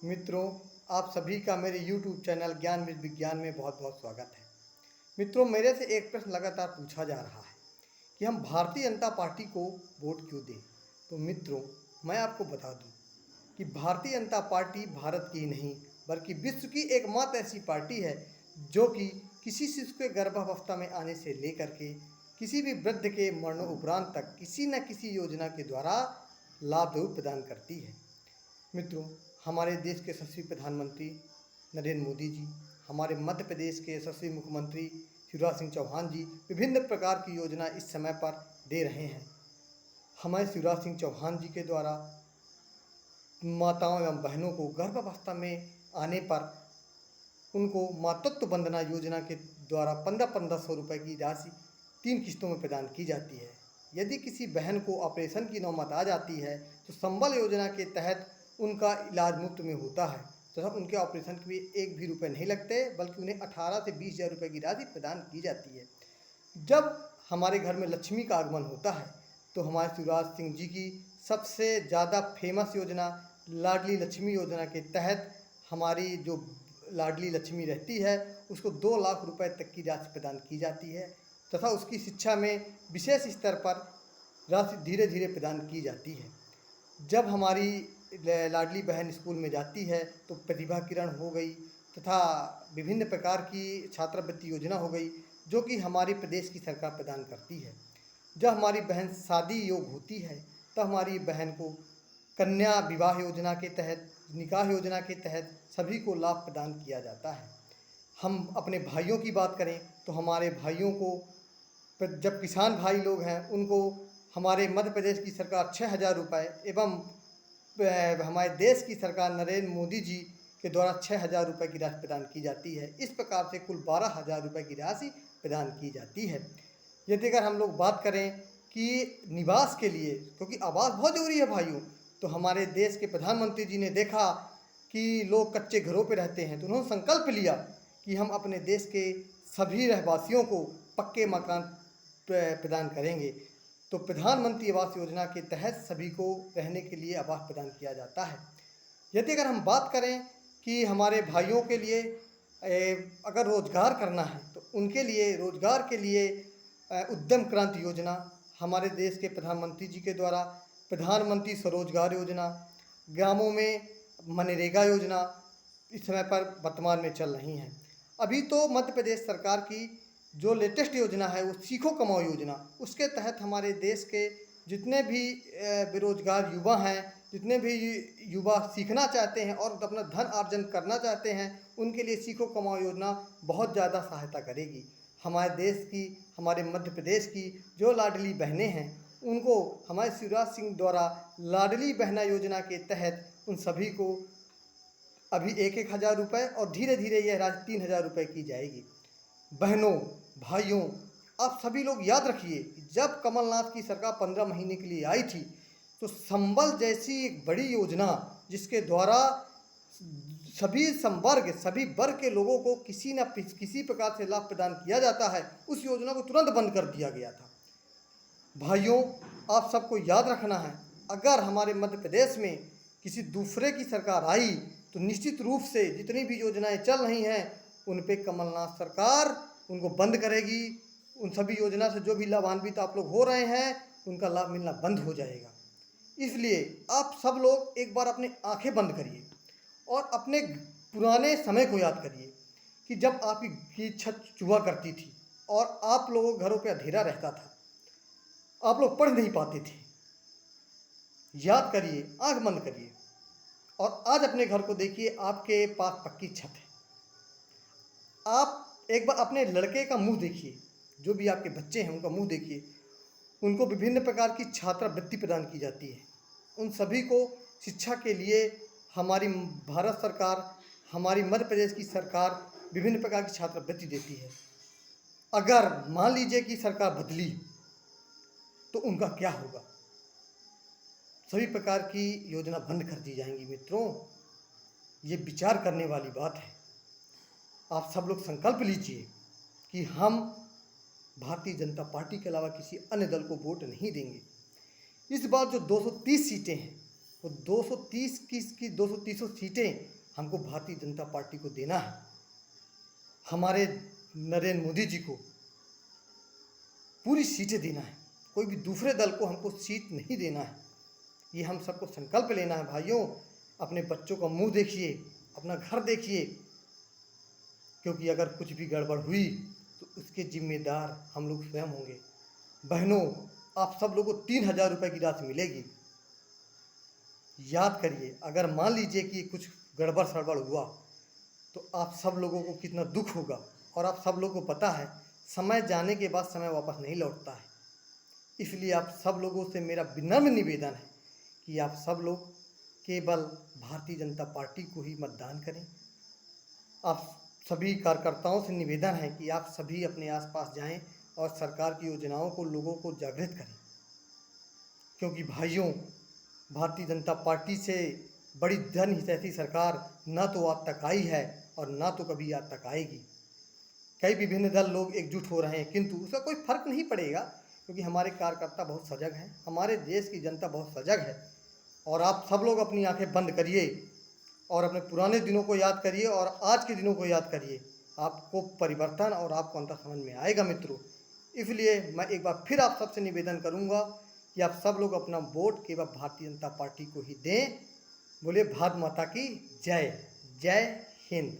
मित्रों, आप सभी का मेरे YouTube चैनल ज्ञान विद विज्ञान में बहुत बहुत स्वागत है। मित्रों, मेरे से एक प्रश्न लगातार पूछा जा रहा है कि हम भारतीय जनता पार्टी को वोट क्यों दें। तो मित्रों, मैं आपको बता दूं कि भारतीय जनता पार्टी भारत की नहीं बल्कि विश्व की एकमात्र ऐसी पार्टी है जो कि किसी शिशु के गर्भावस्था में आने से लेकर के किसी भी वृद्ध के मरणोपरांत तक किसी न किसी योजना के द्वारा लाभ जरूर प्रदान करती है। मित्रों, हमारे देश के यशस्वी प्रधानमंत्री नरेंद्र मोदी जी, हमारे मध्य प्रदेश के यशस्वी मुख्यमंत्री शिवराज सिंह चौहान जी विभिन्न प्रकार की योजना इस समय पर दे रहे हैं। हमारे शिवराज सिंह चौहान जी के द्वारा माताओं एवं बहनों को गर्भावस्था में आने पर उनको मातृत्व वंदना योजना के द्वारा 1500 रुपये की राशि 3 किस्तों में प्रदान की जाती है। यदि किसी बहन को ऑपरेशन की नौबत आ जाती है तो संबल योजना के तहत उनका इलाज मुफ्त में होता है तथा उनके ऑपरेशन के लिए एक भी रुपये नहीं लगते, बल्कि उन्हें 18 से 20 हज़ार रुपये की राशि प्रदान की जाती है। जब हमारे घर में लक्ष्मी का आगमन होता है तो हमारे शिवराज सिंह जी की सबसे ज़्यादा फेमस योजना लाडली लक्ष्मी योजना के तहत हमारी जो लाडली लक्ष्मी रहती है उसको 2 लाख रुपए तक की राशि प्रदान की जाती है तथा उसकी शिक्षा में विशेष स्तर पर राशि धीरे धीरे प्रदान की जाती है। जब हमारी लाडली बहन स्कूल में जाती है तो प्रतिभा किरण हो गई तथा विभिन्न प्रकार की छात्रवृत्ति योजना हो गई जो कि हमारे प्रदेश की सरकार प्रदान करती है। जब हमारी बहन शादी योग होती है तब हमारी बहन को कन्या विवाह योजना के तहत, निकाह योजना के तहत सभी को लाभ प्रदान किया जाता है। हम अपने भाइयों की बात करें तो हमारे भाइयों को जब किसान भाई लोग हैं उनको हमारे मध्य प्रदेश की सरकार 6,000 रुपये एवं हमारे देश की सरकार नरेंद्र मोदी जी के द्वारा 6,000 रुपये की राशि प्रदान की जाती है। इस प्रकार से कुल 12,000 रुपये की राशि प्रदान की जाती है। यदि अगर हम लोग बात करें कि निवास के लिए, क्योंकि आवास बहुत ज़रूरी है भाइयों, तो हमारे देश के प्रधानमंत्री जी ने देखा कि लोग कच्चे घरों पर रहते हैं तो उन्होंने संकल्प लिया कि हम अपने देश के सभी रहवासियों को पक्के मकान प्रदान करेंगे। तो प्रधानमंत्री आवास योजना के तहत सभी को रहने के लिए आवास प्रदान किया जाता है। यदि अगर हम बात करें कि हमारे भाइयों के लिए अगर रोजगार करना है तो उनके लिए रोजगार के लिए उद्यम क्रांति योजना हमारे देश के प्रधानमंत्री जी के द्वारा प्रधानमंत्री स्वरोजगार योजना, ग्रामों में मनरेगा योजना इस समय पर वर्तमान में चल रही हैं। अभी तो मध्य प्रदेश सरकार की जो लेटेस्ट योजना है वो सीखो कमाओ योजना, उसके तहत हमारे देश के जितने भी बेरोजगार युवा हैं, जितने भी युवा सीखना चाहते हैं और अपना धन अर्जन करना चाहते हैं, उनके लिए सीखो कमाओ योजना बहुत ज़्यादा सहायता करेगी। हमारे देश की, हमारे मध्य प्रदेश की जो लाडली बहनें हैं उनको हमारे शिवराज सिंह द्वारा लाडली बहना योजना के तहत उन सभी को अभी 1-1 हज़ार रुपये और धीरे धीरे यह राशि 3,000 रुपये की जाएगी। बहनों, भाइयों, आप सभी लोग याद रखिए, जब कमलनाथ की सरकार 15 महीने के लिए आई थी तो संबल जैसी एक बड़ी योजना जिसके द्वारा सभी संवर्ग, सभी वर्ग के लोगों को किसी प्रकार से लाभ प्रदान किया जाता है, उस योजना को तुरंत बंद कर दिया गया था। भाइयों, आप सबको याद रखना है, अगर हमारे मध्य प्रदेश में किसी दूसरे की सरकार आई तो निश्चित रूप से जितनी भी योजनाएं चल रही हैं उन पे कमलनाथ सरकार उनको बंद करेगी। उन सभी योजना से जो भी लाभान्वित आप लोग हो रहे हैं उनका लाभ मिलना बंद हो जाएगा। इसलिए आप सब लोग एक बार अपनी आंखें बंद करिए और अपने पुराने समय को याद करिए कि जब आपकी छत चुहा करती थी और आप लोगों के घरों पे अंधेरा रहता था, आप लोग पढ़ नहीं पाते थे। याद करिए, आंख बंद करिए और आज अपने घर को देखिए, आपके पास पक्की छत है। आप एक बार अपने लड़के का मुंह देखिए, जो भी आपके बच्चे हैं उनका मुंह देखिए, उनको विभिन्न प्रकार की छात्रवृत्ति प्रदान की जाती है। उन सभी को शिक्षा के लिए हमारी भारत सरकार, हमारी मध्य प्रदेश की सरकार विभिन्न प्रकार की छात्रवृत्ति देती है। अगर मान लीजिए कि सरकार बदली तो उनका क्या होगा? सभी प्रकार की योजना बंद कर दी जाएंगी। मित्रों, ये विचार करने वाली बात है। आप सब लोग संकल्प लीजिए कि हम भारतीय जनता पार्टी के अलावा किसी अन्य दल को वोट नहीं देंगे। इस बार जो 230 सीटें हैं वो 230 की 230 सीटें हमको भारतीय जनता पार्टी को देना है। हमारे नरेंद्र मोदी जी को पूरी सीटें देना है, कोई भी दूसरे दल को हमको सीट नहीं देना है। ये हम सबको संकल्प लेना है भाइयों। अपने बच्चों का मुंह देखिए, अपना घर देखिए, क्योंकि अगर कुछ भी गड़बड़ हुई तो उसके जिम्मेदार हम लोग स्वयं होंगे। बहनों, आप सब लोगों को 3,000 रुपये की राशि मिलेगी। याद करिए, अगर मान लीजिए कि कुछ गड़बड़ सड़बड़ हुआ तो आप सब लोगों को कितना दुख होगा। और आप सब लोगों को पता है, समय जाने के बाद समय वापस नहीं लौटता है। इसलिए आप सब लोगों से मेरा विनम्र निवेदन है कि आप सब लोग केवल भारतीय जनता पार्टी को ही मतदान करें। आप सभी कार्यकर्ताओं से निवेदन है कि आप सभी अपने आसपास जाएं और सरकार की योजनाओं को लोगों को जागृत करें, क्योंकि भाइयों, भारतीय जनता पार्टी से बड़ी जनहितैषी सरकार ना तो आज तक आई है और ना तो कभी आज तक आएगी। कई विभिन्न दल लोग एकजुट हो रहे हैं, किंतु उसका कोई फर्क नहीं पड़ेगा, क्योंकि हमारे कार्यकर्ता बहुत सजग हैं, हमारे देश की जनता बहुत सजग है। और आप सब लोग अपनी आंखें बंद करिए और अपने पुराने दिनों को याद करिए और आज के दिनों को याद करिए। आपको परिवर्तन और आपको अंतर समझ में आएगा मित्रों। इसलिए मैं एक बार फिर आप सबसे निवेदन करूंगा कि आप सब लोग अपना वोट केवल भारतीय जनता पार्टी को ही दें। बोलिए भारत माता की जय। जय हिंद।